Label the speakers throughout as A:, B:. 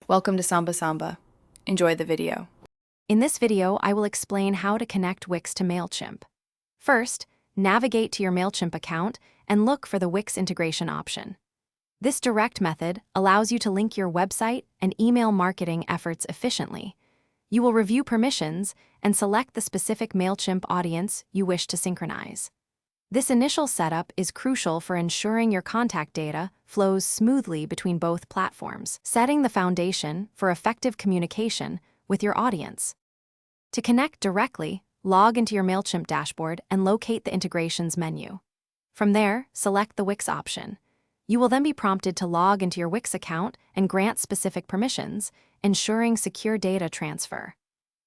A: Welcome to Samba Samba. Enjoy the video.
B: In this video, I will explain how to connect Wix to Mailchimp. First, navigate to your Mailchimp account and look for the Wix integration option. This direct method allows you to link your website and email marketing efforts efficiently. You will review permissions and select the specific Mailchimp audience you wish to synchronize. This initial setup is crucial for ensuring your contact data flows smoothly between both platforms, setting the foundation for effective communication with your audience. To connect directly, log into your Mailchimp dashboard and locate the Integrations menu. From there, select the Wix option. You will then be prompted to log into your Wix account and grant specific permissions, ensuring secure data transfer.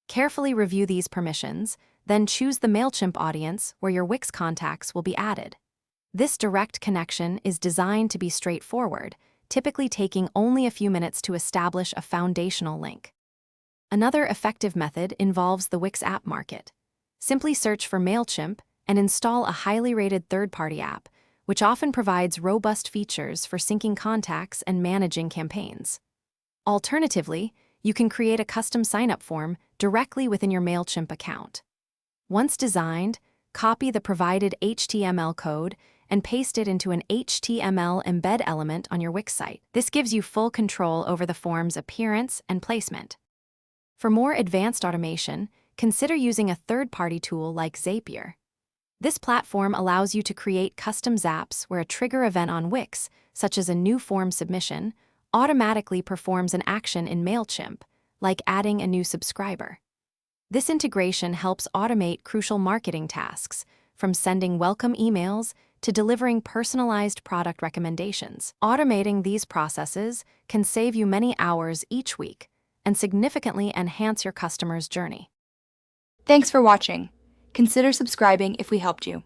B: Carefully review these permissions, then choose the Mailchimp audience where your Wix contacts will be added. This direct connection is designed to be straightforward, typically taking only a few minutes to establish a foundational link. Another effective method involves the Wix app market. Simply search for Mailchimp and install a highly rated third-party app, which often provides robust features for syncing contacts and managing campaigns. Alternatively, you can create a custom sign-up form directly within your Mailchimp account. Once designed, copy the provided HTML code and paste it into an HTML embed element on your Wix site. This gives you full control over the form's appearance and placement. For more advanced automation, consider using a third-party tool like Zapier. This platform allows you to create custom zaps where a trigger event on Wix, such as a new form submission, automatically performs an action in Mailchimp, like adding a new subscriber. This integration helps automate crucial marketing tasks, from sending welcome emails to delivering personalized product recommendations. Automating these processes can save you many hours each week and significantly enhance your customer's journey.
C: Thanks for watching. Consider subscribing if we helped you.